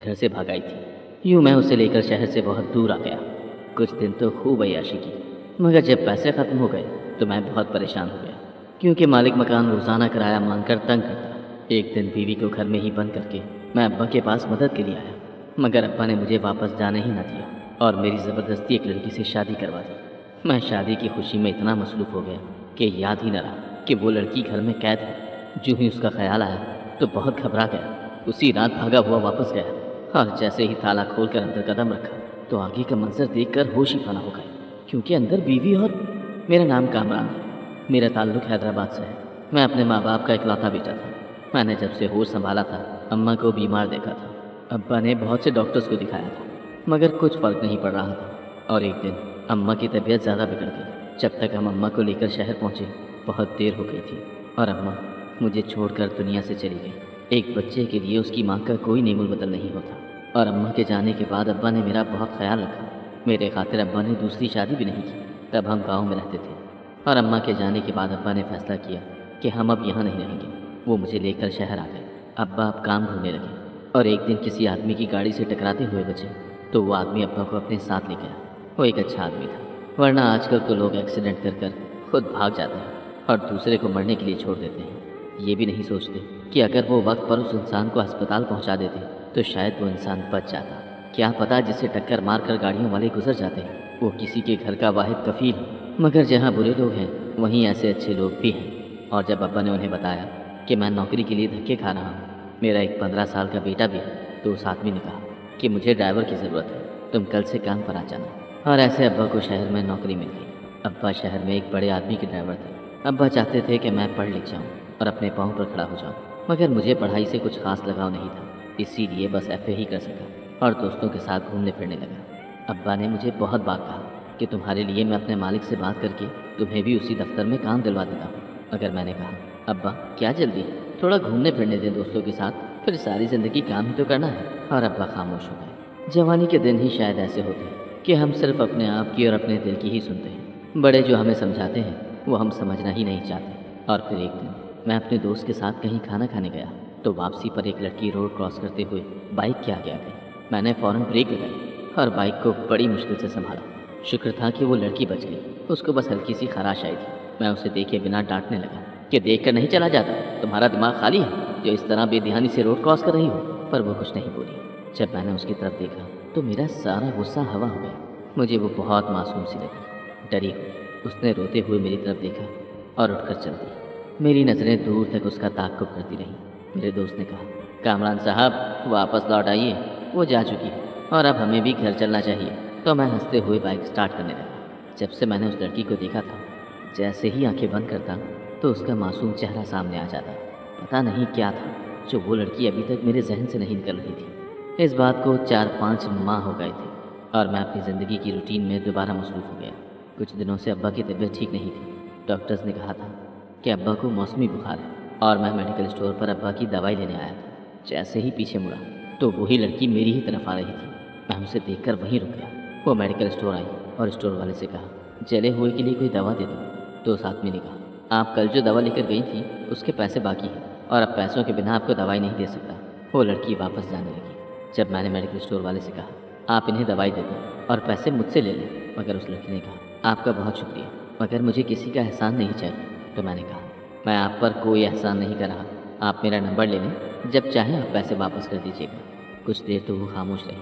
घर से भाग आई थी। यूं मैं उसे लेकर शहर से बहुत दूर आ गया। कुछ दिन तो खूब अय्याशी की, मगर जब पैसे ख़त्म हो गए तो मैं बहुत परेशान हो गया, क्योंकि मालिक मकान रोज़ाना किराया मांगकर तंग करता। एक दिन बीवी को घर में ही बंद करके मैं अब्बा के पास मदद के लिए आया, मगर अब्बा ने मुझे वापस जाने ही ना दिया और मेरी ज़बरदस्ती एक लड़की से शादी करवा दी। मैं शादी की खुशी में इतना मसरूफ़ हो गया कि याद ही न रहा कि वो लड़की घर में कैद है। जो ही उसका ख्याल आया तो बहुत घबरा गया। उसी रात भागा हुआ वापस गया और जैसे ही ताला खोलकर अंदर कदम रखा तो आगे का मंजर देखकर होश ही फना हो गए, क्योंकि अंदर बीवी और मेरा नाम कामरान है। मेरा ताल्लुक हैदराबाद से है। मैं अपने माँ बाप का इकलौता बेटा था। मैंने जब से होश संभाला था अम्मा को बीमार देखा था। अब्बा ने बहुत से डॉक्टर्स को दिखाया था, मगर कुछ फ़र्क नहीं पड़ रहा था। और एक दिन अम्मा की तबीयत ज़्यादा बिगड़ गई। जब तक हम अम्मा को लेकर शहर पहुँचे बहुत देर हो गई थी और अम्मा मुझे छोड़कर दुनिया से चली गई। एक बच्चे के लिए उसकी माँ का कोई नेमुल बदल नहीं होता। और अम्मा के जाने के बाद अब्बा ने मेरा बहुत ख्याल रखा। मेरे खातिर अब्बा ने दूसरी शादी भी नहीं की। तब हम गांव में रहते थे और अम्मा के जाने के बाद अब्बा ने फैसला किया कि हम अब यहाँ नहीं रहेंगे। वो मुझे लेकर शहर आ गए। अब्बा अब काम ढूंढने लगे और एक दिन किसी आदमी की गाड़ी से टकराते हुए बचे तो वो आदमी अब्बा को अपने साथ ले गया। वो एक अच्छा आदमी था, वरना आजकल तो लोग एक्सीडेंट कर खुद भाग जाते हैं और दूसरे को मरने के लिए छोड़ देते हैं। ये भी नहीं सोचते कि अगर वो वक्त पर उस इंसान को अस्पताल पहुंचा देते तो शायद वो इंसान बच जाता। क्या पता जिसे टक्कर मारकर गाड़ियों वाले गुजर जाते वो किसी के घर का वाहिद कफील हो। मगर जहाँ बुरे लोग हैं वहीं ऐसे अच्छे लोग भी हैं। और जब अब्बा ने उन्हें बताया कि मैं नौकरी के लिए धक्के खा रहा हूँ, मेरा एक 15 साल का बेटा भी है, तो उस आदमी ने कहा कि मुझे ड्राइवर की ज़रूरत है, तुम कल से काम पर आ जाना। और ऐसे अब्बा को शहर में नौकरी मिल गई। अब्बा शहर में एक बड़े आदमी के ड्राइवर थे। अब्बा चाहते थे कि मैं पढ़ लिख जाऊँ और अपने पाँव पर खड़ा हो जाऊँ, मगर मुझे पढ़ाई से कुछ खास लगाव नहीं था, इसीलिए बस एफए ही कर सका और दोस्तों के साथ घूमने फिरने लगा। अब्बा ने मुझे बहुत बार कहा कि तुम्हारे लिए मैं अपने मालिक से बात करके तुम्हें भी उसी दफ्तर में काम दिलवा देता हूँ, मगर मैंने कहा अब्बा क्या जल्दी, थोड़ा घूमने फिरने दें दोस्तों के साथ, फिर सारी ज़िंदगी काम ही तो करना है। और अब्बा खामोश हो गए। जवानी के दिन ही शायद ऐसे होते हैं कि हम सिर्फ अपने आप की और अपने दिल की ही सुनते हैं। बड़े जो हमें समझाते हैं वो हम समझना ही नहीं चाहते। और फिर एक दिन मैं अपने दोस्त के साथ कहीं खाना खाने गया तो वापसी पर एक लड़की रोड क्रॉस करते हुए बाइक के आगे आ गई। मैंने फ़ौरन ब्रेक लगाई और बाइक को बड़ी मुश्किल से संभाला। शुक्र था कि वो लड़की बच गई, उसको बस हल्की सी खराश आई थी। मैं उसे देखे बिना डांटने लगा कि देख कर नहीं चला जाता, तुम्हारा दिमाग खाली है जो इस तरह बेध्यानी से रोड क्रॉस कर रही हो। पर वो कुछ नहीं बोली। जब मैंने उसकी तरफ देखा तो मेरा सारा गुस्सा हवा हो गया। मुझे वो बहुत मासूम सी लगी, डरी हुई। उसने रोते हुए मेरी तरफ देखा और उठकर चल दी। मेरी नज़रें दूर तक उसका ताक़ुब करती रहीं। मेरे दोस्त ने कहा कामरान साहब वापस लौट आइए, वो जा चुकी है और अब हमें भी घर चलना चाहिए। तो मैं हंसते हुए बाइक स्टार्ट करने लगा। जब से मैंने उस लड़की को देखा था, जैसे ही आंखें बंद करता तो उसका मासूम चेहरा सामने आ जाता। पता नहीं क्या था जो वो लड़की अभी तक मेरे जहन से नहीं निकल रही थी। इस बात को 4-5 माह हो गए थे और मैं अपनी ज़िंदगी की रूटीन में दोबारा मसरूफ़ हो गया। कुछ दिनों से अब्बा की तबीयत ठीक नहीं थी। डॉक्टर्स ने कहा था कि अब्बा को मौसमी बुखार है और मैं मेडिकल स्टोर पर अब्बा की दवाई लेने आया था। जैसे ही पीछे मुड़ा तो वही लड़की मेरी ही तरफ आ रही थी। मैं उसे देखकर वहीं रुक गया। वो मेडिकल स्टोर आई और स्टोर वाले से कहा जले हुए के लिए कोई दवा दे दो। तो उस आदमी ने कहा आप कल जो दवा लेकर गई थी उसके पैसे बाकी हैं और अब पैसों के बिना आपको दवाई नहीं दे सकता। वो लड़की वापस जाने लगी। जब मैंने मेडिकल स्टोर वाले से कहा आप इन्हें दवाई दे दें और पैसे मुझसे ले लें, मगर उस लड़की ने कहा आपका बहुत शुक्रिया, मगर मुझे किसी का एहसान नहीं चाहिए। तो मैंने कहा मैं आप पर कोई एहसान नहीं कर रहा, आप मेरा नंबर ले लें, जब चाहें आप पैसे वापस कर दीजिएगा। कुछ देर तो वो खामोश रही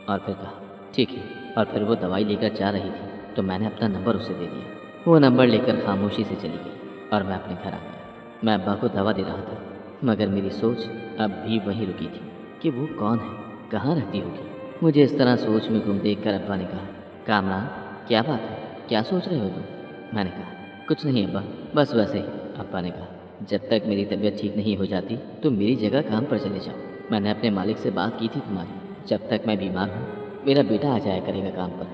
और फिर कहा ठीक है। और फिर वो दवाई लेकर जा रही थी तो मैंने अपना नंबर उसे दे दिया। वो नंबर लेकर खामोशी से चली गई और मैं अपने घर आ गया। मैं अब्बा को दवा दे रहा था, मगर मेरी सोच अब भी वहीं रुकी थी कि वो कौन है, कहाँ रहती होगी। मुझे इस तरह सोच में गुम देख कर अब्बा ने कहा कामरान क्या बात है, क्या सोच रहे हो तुम। मैंने कहा कुछ नहीं अब्बा, बस वैसे ही। अब्बा ने कहा जब तक मेरी तबीयत ठीक नहीं हो जाती तो मेरी जगह काम पर चले जाओ। मैंने अपने मालिक से बात की थी तुम्हारी, जब तक मैं बीमार हूँ मेरा बेटा आ जाया करेगा काम पर,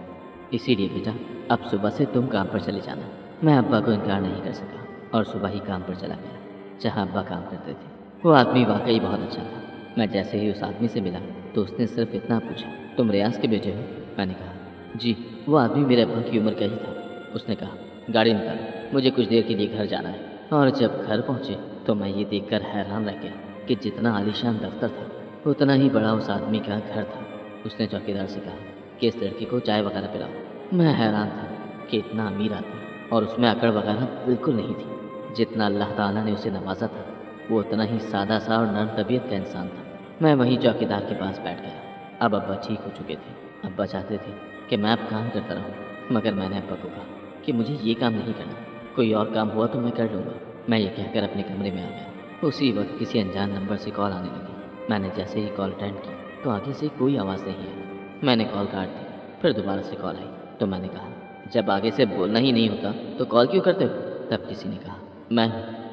इसीलिए बेटा अब सुबह से तुम काम पर चले जाना। मैं अब्बा को इनकार नहीं कर सका और सुबह ही काम पर चला गया जहाँ अब्बा काम करते थे। वो आदमी वाकई बहुत अच्छा था। मैं जैसे ही उस आदमी से मिला तो उसने सिर्फ इतना पूछा तुम रियाज के बेटे हो। मैंने कहा जी। वो आदमी मेरे अब्बा की उम्र का ही था। उसने कहा गाड़ी निकाल, मुझे कुछ देर के लिए घर जाना है। और जब घर पहुँचे तो मैं ये देखकर हैरान रह गया कि जितना आलीशान दफ्तर था उतना ही बड़ा उस आदमी का घर था। उसने चौकीदार से कहा कि इस लड़के को चाय वगैरह पिलाओ। मैं हैरान था कि इतना अमीर आदमी और उसमें अकड़ वगैरह बिल्कुल नहीं थी। जितना अल्लाह ताला ने उसे नवाजा था वो उतना ही सादा सा और नर्म तबीयत का इंसान था। मैं वहीं चौकीदार के पास बैठ गया। अब अब्बा ठीक हो चुके थे। अब्बा चाहते थे कि मैं अब काम करता रहूं, मगर मैंने अब्बा को कहा कि मुझे ये काम नहीं करना, कोई और काम हुआ तो मैं कर लूँगा। मैं ये कहकर अपने कमरे में आ गया। उसी वक्त किसी अनजान नंबर से कॉल आने लगी। मैंने जैसे ही कॉल अटेंड की तो आगे से कोई आवाज़ नहीं आई। मैंने कॉल काट दी। फिर दोबारा से कॉल आई तो मैंने कहा, जब आगे से बोलना ही नहीं होता तो कॉल क्यों करते हो? तब किसी ने कहा, मैं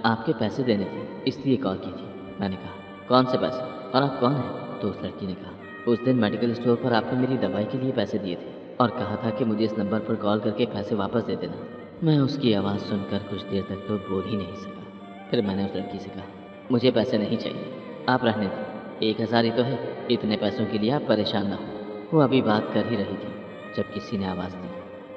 आपके पैसे देने थे इसलिए कॉल की थी। मैंने कहा, कौन से पैसे और आप कौन हैं? तो उस लड़की ने कहा, उस दिन मेडिकल स्टोर पर आपने मेरी दवाई के लिए पैसे दिए थे और कहा था कि मुझे इस नंबर पर कॉल करके पैसे वापस दे देना। मैं उसकी आवाज़ सुनकर कुछ देर तक तो बोल ही नहीं सका। फिर मैंने उस लड़की से कहा, मुझे पैसे नहीं चाहिए, आप रहने दें, 1000 ही तो है, इतने पैसों के लिए आप परेशान ना हो। वो अभी बात कर ही रही थी जब किसी ने आवाज़ दी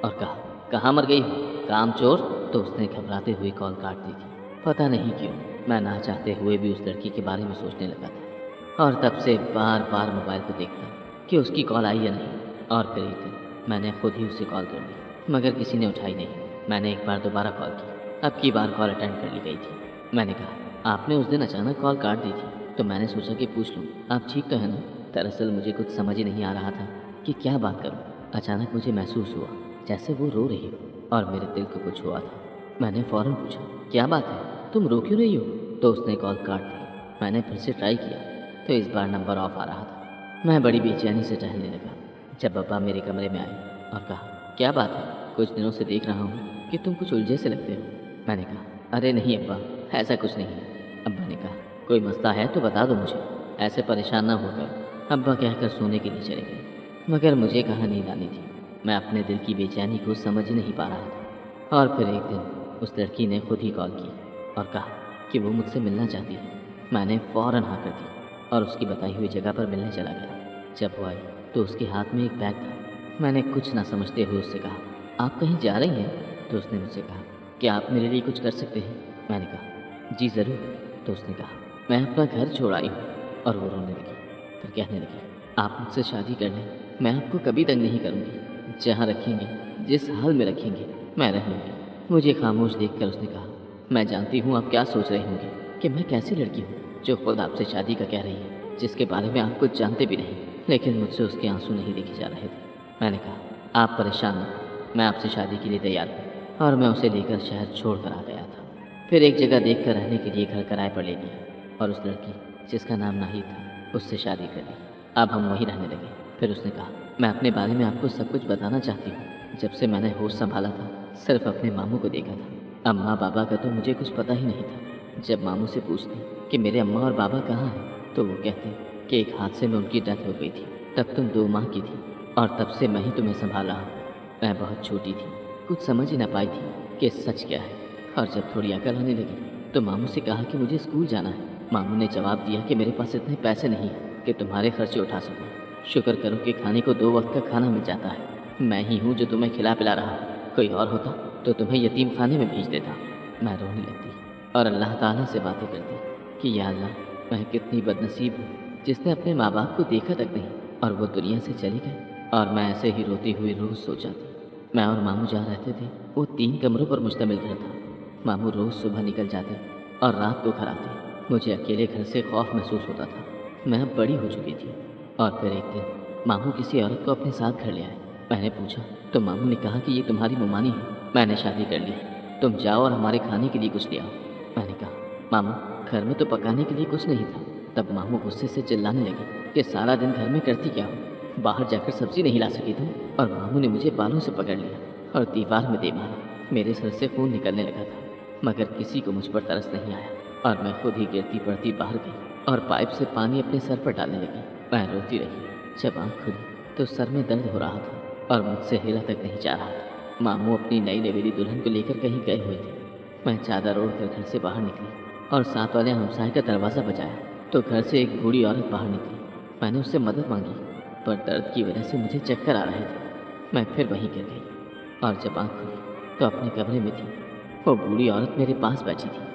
और कहा, कहाँ मर गई हो काम चोर? तो उसने घबराते हुए कॉल काट दी थी। पता नहीं क्यों मैं ना चाहते हुए भी उस लड़की के बारे में सोचने लगा था और तब से बार बार मोबाइल को देखता कि उसकी कॉल आई या नहीं। और फिर एक दिन मैंने खुद ही उसे कॉल कर दी मगर किसी ने उठाई नहीं। मैंने एक बार दोबारा कॉल की, अब की बार कॉल अटेंड कर ली गई थी। मैंने कहा, आपने उस दिन अचानक कॉल काट दी थी तो मैंने सोचा कि पूछ लूँ आप ठीक तो हैं ना? दरअसल मुझे कुछ समझ ही नहीं आ रहा था कि क्या बात करूँ। अचानक मुझे महसूस हुआ जैसे वो रो रही हो और मेरे दिल को कुछ हुआ था। मैंने फ़ौरन पूछा, क्या बात है, तुम रो क्यों रही हो? तो उसने कॉल काट दी। मैंने फिर से ट्राई किया तो इस बार नंबर ऑफ आ रहा था। मैं बड़ी बेचैनी से टहलने लगा जब अब्बा मेरे कमरे में आए और कहा, क्या बात है, कुछ दिनों से देख रहा हूँ कि तुम कुछ उलझे से लगते हो। मैंने कहा, अरे नहीं अब्बा, ऐसा कुछ नहीं है। अब्बा ने कहा, कोई मसला है तो बता दो मुझे, ऐसे परेशान ना होकर। अब्बा कहकर सोने के लिए चले गए मगर मुझे कहाँ नींद आनी थी। मैं अपने दिल की बेचैनी को समझ ही नहीं पा रहा था। और फिर एक दिन उस लड़की ने खुद ही कॉल की और कहा कि वो मुझसे मिलना चाहती है। मैंने फ़ौरन हाँ कर दी और उसकी बताई हुई जगह पर मिलने चला गया। जब वो आई तो उसके हाथ में एक बैग था। मैंने कुछ ना समझते हुए उससे कहा, आप कहीं जा रही हैं? तो उसने मुझसे कहा, क्या आप मेरे लिए कुछ कर सकते हैं? मैंने कहा, जी ज़रूर। तो उसने कहा, मैं अपना घर छोड़ आई हूँ। और वो रोने लगी। फिर कहने लगी, आप मुझसे शादी कर लें, मैं आपको कभी तंग नहीं करूँगी, जहाँ रखेंगे जिस हाल में रखेंगे मैं रह लूँगी। मुझे खामोश देखकर उसने कहा, मैं जानती हूँ आप क्या सोच रहे होंगे कि मैं कैसी लड़की हूँ जो खुद आपसे शादी का कह रही है, जिसके बारे में आप कुछ जानते भी नहीं। लेकिन मुझसे उसके आंसू नहीं देखे जा रहे थे। मैंने कहा, आप परेशान न हो, मैं आपसे शादी के लिए तैयार हूँ। और मैं उसे लेकर शहर छोड़ कर आ गया था। फिर एक जगह देख कर रहने के लिए घर किराए पर ले लिया और उस लड़की जिसका नाम नाहिद था उससे शादी कर ली। अब हम वहीं रहने लगे। फिर उसने कहा, मैं अपने बारे में आपको सब कुछ बताना चाहती हूँ। जब से मैंने होश संभाला था सिर्फ अपने मामू को देखा था। अम्मा बाबा का तो मुझे कुछ पता ही नहीं था। जब मामू से पूछती कि मेरे अम्मा और बाबा कहाँ हैं तो वो कहते कि एक हादसे में उनकी डेथ हो गई थी, तब तुम 2 माह की थी और तब से मैं ही तुम्हें संभाल रहा हूँ। मैं बहुत छोटी थी, कुछ समझ ही ना पाई थी कि सच क्या है। और जब थोड़ी अकल आने लगी तो मामू से कहा कि मुझे स्कूल जाना है। मामू ने जवाब दिया कि मेरे पास इतने पैसे नहीं हैं कि तुम्हारे खर्चे उठा सकूं। शुक्र करो कि खाने को 2 वक्त का खाना मिल जाता है। मैं ही हूँ जो तुम्हें खिला पिला रहा हूँ। कोई और होता तो तुम्हें यतीम खाने में भेज देता। मैं रोने लगती और अल्लाह ताला से बातें करती कि या अल्लाह, मैं कितनी बदनसीब हूँ जिसने अपने माँ बाप को देखा तक नहीं और वो दुनिया से चले गए। और मैं ऐसे ही रोती हुई रोज़ सो जाती। मैं और मामू जहाँ रहते थे वो 3 कमरों पर मुश्तमिल घर था। मामू रोज़ सुबह निकल जाते और रात को घर आते। मुझे अकेले घर से खौफ महसूस होता था। मैं अब बड़ी हो चुकी थी। और फिर एक दिन मामू किसी औरत को अपने साथ घर ले आए। मैंने पूछा तो मामू ने कहा कि ये तुम्हारी मुमानी है, मैंने शादी कर ली, तुम जाओ और हमारे खाने के लिए कुछ ले आओ। मैंने कहा, मामू घर में तो पकाने के लिए कुछ नहीं था। तब मामू गुस्से से चिल्लाने लगे कि सारा दिन घर में करती क्या हो, बाहर जाकर सब्जी नहीं ला सकी तुम। और मामू ने मुझे बालों से पकड़ लिया और दीवार में दे मारा। मेरे सर से खून निकलने लगा था मगर किसी को मुझ पर तरस नहीं आया और मैं खुद ही गिरती पड़ती बाहर गई और पाइप से पानी अपने सर पर डालने लगी। मैं रोती रही। जब आँख खुली तो सर में दर्द हो रहा था और मुझसे हिला तक नहीं जा रहा था। मामू अपनी नई नवेली दुल्हन को लेकर कहीं गए हुए थे। मैं चादर ओढ़ कर घर से बाहर निकली और साथ वाले हमसाये का दरवाज़ा बजाया तो घर से एक बूढ़ी औरत बाहर निकली। मैंने उससे मदद मांगी पर दर्द की वजह से मुझे चक्कर आ रहे थे। मैं फिर वहीं गिर गई और जब आँख खुली तो अपने कमरे में थी। वो बूढ़ी औरत मेरे पास बैठी थी।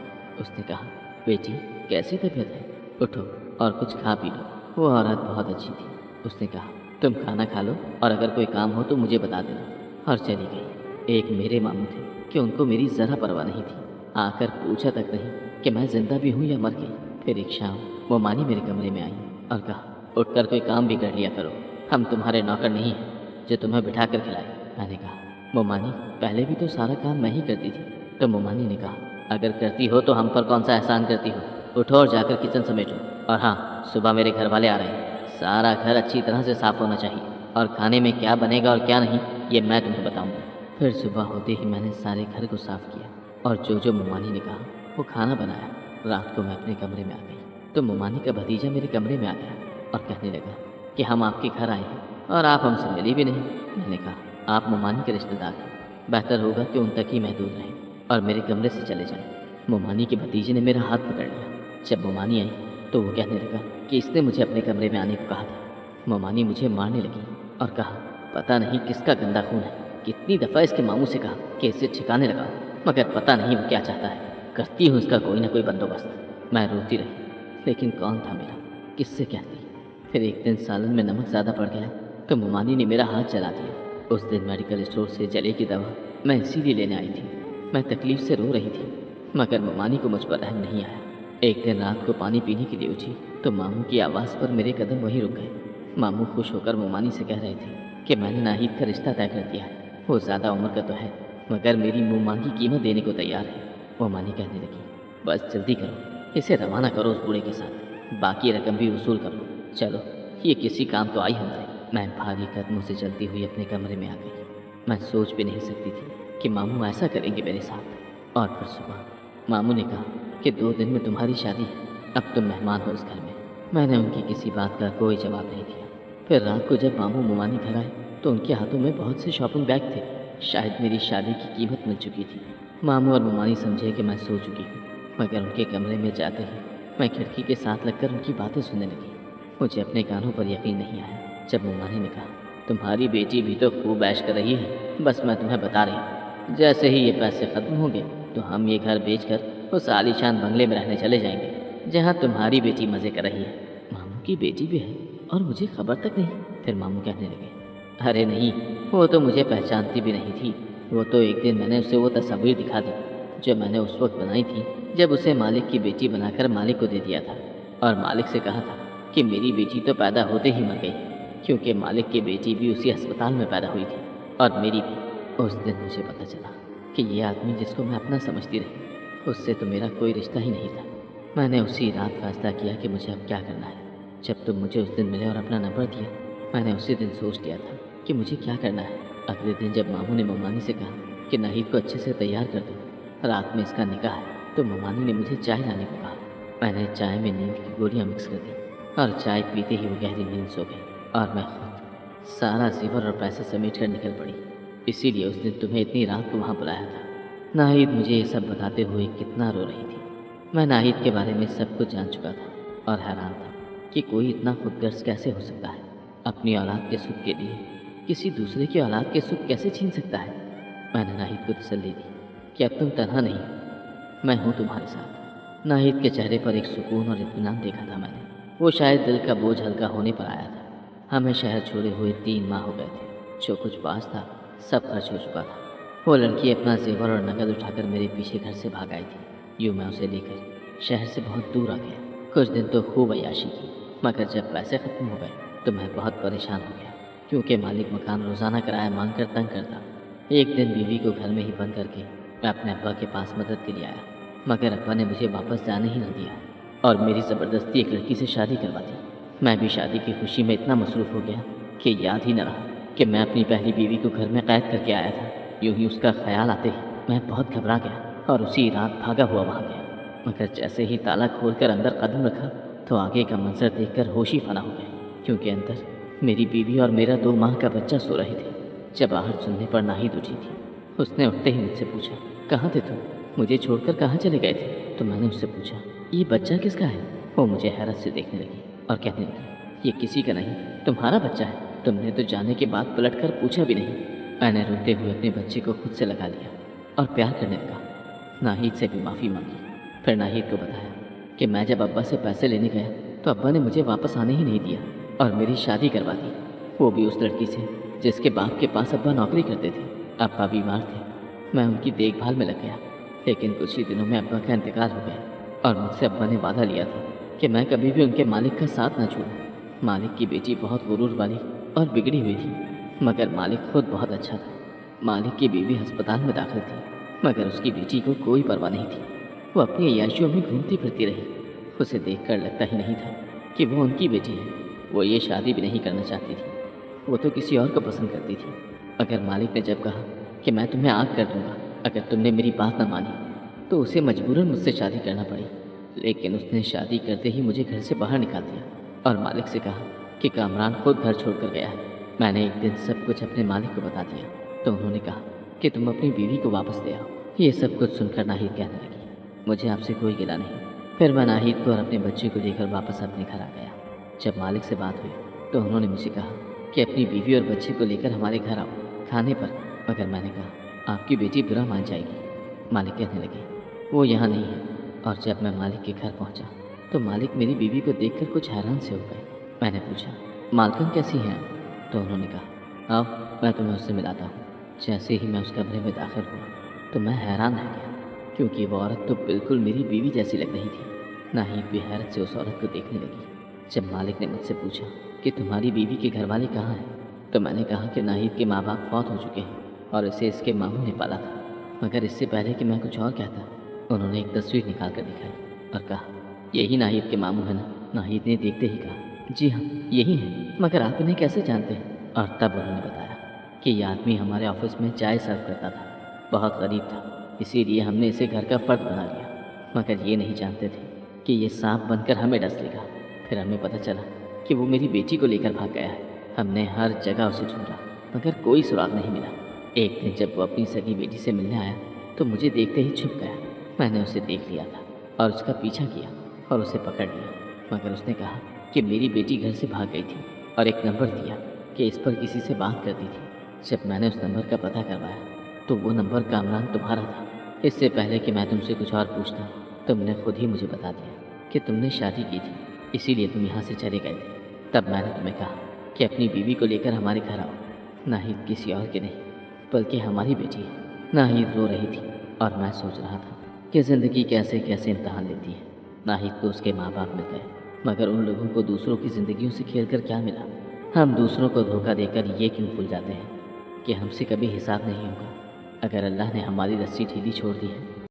उसने कहा, बेटी कैसी तबीयत है, उठो और कुछ खा पी लो। वो औरत बहुत अच्छी थी। उसने कहा, तुम खाना खा लो और अगर कोई काम हो तो मुझे बता देना, और चली गई। एक मेरे मामू थे कि उनको मेरी ज़रा परवाह नहीं थी। आकर पूछा तक नहीं कि मैं जिंदा भी हूँ या मर गई। फिर एक शाम वो मानी मेरे कमरे में आई और कहा, उठकर कोई काम भी कर लिया करो, हम तुम्हारे नौकर नहीं हैं जो तुम्हें बिठा कर खिलाए। मैंने कहा, मोमानी पहले भी तो सारा काम मैं ही करती थी। तो मोमानी ने कहा, अगर करती हो तो हम पर कौन सा एहसान करती हो, उठो और जाकर किचन समेटो। और हाँ, सुबह मेरे घर वाले आ रहे हैं, सारा घर अच्छी तरह से साफ होना चाहिए, और खाने में क्या बनेगा और क्या नहीं ये मैं तुम्हें बताऊंगा। फिर सुबह होते ही मैंने सारे घर को साफ किया और जो मोमानी ने कहा वो खाना बनाया। रात को मैं अपने कमरे में आ गई तो मोमानी का भतीजा मेरे कमरे में आ गया और कहने लगा कि हम आपके घर आए हैं और आप हमसे मिली भी नहीं। मैंने कहा, आप मोमानी के रिश्तेदार हैं, बेहतर होगा कि उन तक ही महदूद रहें और मेरे कमरे से चले जाएं। मोमानी के भतीजे ने मेरा हाथ पकड़ लिया। जब मोमानी आई तो वो कहने लगा कि इसने मुझे अपने कमरे में आने को कहा था। मोमानी मुझे मारने लगी और कहा, पता नहीं किसका गंदा खून है, कितनी दफ़ा इसके मामू से कहा कि इसे ठिकाने लगाओ, मगर पता नहीं वो क्या चाहता है, करती हूँ इसका कोई ना कोई बंदोबस्त। मैं रोती रही, लेकिन कौन था मेरा, किससे कहती। फिर एक दिन सालन में नमक ज़्यादा पड़ गया तो मोमानी ने मेरा हाथ जला दिया। उस दिन मेडिकल स्टोर से जले की दवा मैं इसीलिए लेने आई थी। मैं तकलीफ से रो रही थी, मगर मोमानी को मुझ पर रहम नहीं आया। एक दिन रात को पानी पीने के लिए उठी तो मामू की आवाज़ पर मेरे कदम वहीं रुक गए। मामू खुश होकर मोमानी से कह रहे थे कि मैंने नाहिद का रिश्ता तय कर दिया है, वो ज़्यादा उम्र का तो है मगर मेरी मुँह मांगी कीमत देने को तैयार है। मोमानी कहने लगी, बस जल्दी करो, इसे रवाना करो उस बूढ़े के साथ, बाकी रकम भी वसूल कर लो, चलो ये किसी काम तो आई हमारे। मैं भारी कदमों से चलती हुई अपने कमरे में आ गई। मैं सोच भी नहीं सकती थी कि मामू ऐसा करेंगे मेरे साथ। और फिर सुबह मामू ने कहा कि 2 दिन में तुम्हारी शादी है, अब तुम मेहमान हो इस घर में। मैंने उनकी किसी बात का कोई जवाब नहीं दिया। फिर रात को जब मामू मोमानी घर आए तो उनके हाथों में बहुत से शॉपिंग बैग थे। शायद मेरी शादी की कीमत मिल चुकी थी। मामू और मोमानी समझे कि मैं सो चुकी हूँ, मगर उनके कमरे में जाते ही मैं खिड़की के साथ लगकर उनकी बातें सुनने लगी। मुझे अपने कानों पर यकीन नहीं आया जब मोमानी ने कहा, तुम्हारी बेटी भी तो खूब ऐश कर रही है, बस मैं तुम्हें बता रही हूँ, जैसे ही ये पैसे ख़त्म होंगे तो हम ये घर बेचकर उस आलीशान बंगले में रहने चले जाएंगे जहाँ तुम्हारी बेटी मज़े कर रही है। मामू की बेटी भी है और मुझे खबर तक नहीं। फिर मामू कहने लगे, अरे नहीं, वो तो मुझे पहचानती भी नहीं थी। वो तो एक दिन मैंने उसे वो तस्वीर दिखा दी जो मैंने उस वक्त बनाई थी जब उसे मालिक की बेटी बनाकर मालिक को दे दिया था, और मालिक से कहा था कि मेरी बेटी तो पैदा होते ही मर गई, क्योंकि मालिक की बेटी भी उसी अस्पताल में पैदा हुई थी और मेरी भी। उस दिन मुझे पता चला कि ये आदमी जिसको मैं अपना समझती रही, उससे तो मेरा कोई रिश्ता ही नहीं था। मैंने उसी रात फैसला किया कि मुझे अब क्या करना है। जब तुम मुझे उस दिन मिले और अपना नंबर दिया, मैंने उसी दिन सोच लिया था कि मुझे क्या करना है। अगले दिन जब मामू ने मोमानी से कहा कि नाहिद को अच्छे से तैयार कर दो, रात में इसका निकाह है, तो मोमानी ने मुझे चाय लाने को कहा। मैंने चाय में नींद की गोलियां मिक्स कर दी और चाय पीते ही वो गहरी नींद सो गई और मैं खुद सारा ज़ेवर और पैसे समेट कर निकल पड़ी। इसीलिए उस दिन तुम्हें इतनी रात को वहाँ बुलाया था। नाहिद मुझे ये सब बताते हुए कितना रो रही थी। मैं नाहिद के बारे में सब कुछ जान चुका था और हैरान था कि कोई इतना खुदगर्ज कैसे हो सकता है। अपनी औलाद के सुख के लिए किसी दूसरे की औलाद के सुख कैसे छीन सकता है। मैंने नाहिद को तसल्ली दी कि अब तुम तन्हा नहीं, मैं हूँ तुम्हारे साथ। नाहिद के चेहरे पर एक सुकून और इत्मीनान देखा था मैंने। वो शायद दिल का बोझ हल्का होने पर आया था। हमें शहर छोड़े हुए 3 माह हो गए थे। जो कुछ पास था सब खर्च हो चुका था। वो लड़की अपना जेवर और नकद उठाकर मेरे पीछे घर से भाग आई थी। यूँ मैं उसे लेकर शहर से बहुत दूर आ गया। कुछ दिन तो खूब अय्याशी की, मगर जब पैसे ख़त्म हो गए तो मैं बहुत परेशान हो गया, क्योंकि मालिक मकान रोज़ाना किराया मांग कर तंग करता। एक दिन बीवी को घर में ही बंद करके मैं अपने अब्बा के पास मदद के लिए आया, मगर अब्बा ने मुझे वापस जाने ही न दिया और मेरी ज़बरदस्ती एक लड़की से शादी करवा दी। मैं भी शादी की खुशी में इतना मसरूफ़ हो गया कि याद ही न रहा कि मैं अपनी पहली बीवी को घर में कैद करके आया था। यूँ ही उसका ख्याल आते ही मैं बहुत घबरा गया और उसी रात भागा हुआ वहाँ गया, मगर जैसे ही ताला खोलकर अंदर कदम रखा तो आगे का मंजर देखकर होश ही फना हो गया, क्योंकि अंदर मेरी बीवी और मेरा 2 माह का बच्चा सो रहे थे। जब आहट सुनने पर नाहिद उठी थी। उसने उठते ही मुझसे पूछा, कहाँ थे तुम, मुझे छोड़कर कहाँ चले गए थे? तो मैंने उससे पूछा, ये बच्चा किसका है? वो मुझे हैरत से देखने लगी और कहने लगी, ये किसी का नहीं, तुम्हारा बच्चा है। तुमने तो जाने के बाद पलट कर पूछा भी नहीं। मैंने रोते हुए अपने बच्चे को खुद से लगा लिया और प्यार करने लगा। नाहिद से भी माफ़ी मांगी। फिर नाहिद को बताया कि मैं जब अब्बा से पैसे लेने गया तो अब्बा ने मुझे वापस आने ही नहीं दिया और मेरी शादी करवा दी, वो भी उस लड़की से जिसके बाप के पास अब्बा नौकरी करते थे। अब्बा बीमार थे, मैं उनकी देखभाल में लग गया, लेकिन कुछ ही दिनों में अब्बा का इंतकाल हो गया और मुझसे अब्बा ने वादा लिया था कि मैं कभी भी उनके मालिक का साथ न छोड़ूं। मालिक की बेटी बहुत गुरूर वाली और बिगड़ी हुई थी, मगर मालिक खुद बहुत अच्छा था। मालिक की बीवी अस्पताल में दाखिल थी, मगर उसकी बेटी को कोई परवाह नहीं थी। वो अपनी अय्याशियों में घूमती फिरती रही। उसे देखकर लगता ही नहीं था कि वो उनकी बेटी है। वो ये शादी भी नहीं करना चाहती थी, वो तो किसी और को पसंद करती थी। अगर मालिक ने जब कहा कि मैं तुम्हें आग कर दूंगा अगर तुमने मेरी बात न मानी, तो उसे मजबूरन मुझसे शादी करना पड़ी। लेकिन उसने शादी करते ही मुझे घर से बाहर निकाल दिया और मालिक से कहा कि कामरान खुद घर छोड़कर गया है। मैंने एक दिन सब कुछ अपने मालिक को बता दिया, तो उन्होंने कहा कि तुम अपनी बीवी को वापस ले आओ। ये सब कुछ सुनकर नाहिद कहने लगी, मुझे आपसे कोई गिला नहीं। फिर मैं नाहिद को और अपने बच्चे को लेकर वापस अपने घर आ गया। जब मालिक से बात हुई तो उन्होंने मुझे कहा कि अपनी बीवी और बच्चे को लेकर हमारे घर आओ खाने पर, मगर मैंने कहा आपकी बेटी बुरा मान जाएगी। मालिक कहने लगे वो यहाँ नहीं है। और जब मैं मालिक के घर पहुँचा तो मालिक मेरी बीवी को देखकर कुछ हैरान से हो गए। मैंने पूछा मालकन कैसी हैं आप? तो उन्होंने कहा आओ मैं तुम्हें उससे मिलाता हूँ। जैसे ही मैं उस कमरे में दाखिल हुआ तो मैं हैरान रह गया, क्योंकि वो औरत तो बिल्कुल मेरी बीवी जैसी लग रही थी। नाहिद भी हैरत से उस औरत को देखने लगी। जब मालिक ने मुझसे पूछा कि तुम्हारी बीवी के घर वाले कहाँ हैं, तो मैंने कहा कि नाहिद के माँ बाप फौत हो चुके हैं और इसे इसके मामू ने पाला था। मगर इससे पहले कि मैं कुछ और कहता, उन्होंने एक तस्वीर निकाल कर दिखाई और कहा यही नाहिद के मामू है ना? नाहिद ने देखते ही कहा जी हाँ यही है, मगर आप इन्हें कैसे जानते हैं? और तब उन्होंने बताया कि ये आदमी हमारे ऑफिस में चाय सर्व करता था, बहुत गरीब था, इसीलिए हमने इसे घर का फर्द बना लिया। मगर ये नहीं जानते थे कि ये सांप बनकर हमें डस लेगा। फिर हमें पता चला कि वो मेरी बेटी को लेकर भाग गया है। हमने हर जगह उसे ढूंढा मगर कोई सुराग नहीं मिला। एक दिन जब वो अपनी सगी बेटी से मिलने आया तो मुझे देखते ही छुप गया। मैंने उसे देख लिया था और उसका पीछा किया और उसे पकड़ लिया, मगर उसने कहा कि मेरी बेटी घर से भाग गई थी और एक नंबर दिया कि इस पर किसी से बात करती थी। जब मैंने उस नंबर का पता करवाया तो वो नंबर कामरान तुम्हारा था। इससे पहले कि मैं तुमसे कुछ और पूछता तुमने खुद ही मुझे बता दिया कि तुमने शादी की थी, इसीलिए तुम यहाँ से चले गए थे। तब मैंने तुम्हें कहा कि अपनी बीवी को लेकर हमारे घर आओ। नाहिद किसी और के नहीं बल्कि हमारी बेटी है। नाहिद रो रही थी और मैं सोच रहा था कि ज़िंदगी कैसे कैसे इम्तहान लेती है। नाहिद को उसके माँ बाप मिल गए, मगर उन लोगों को दूसरों की ज़िंदगियों से खेल कर क्या मिला? हम दूसरों को धोखा देकर ये क्यों भूल जाते हैं कि हमसे कभी हिसाब नहीं होगा। अगर अल्लाह ने हमारी रस्सी ढीली छोड़ दी है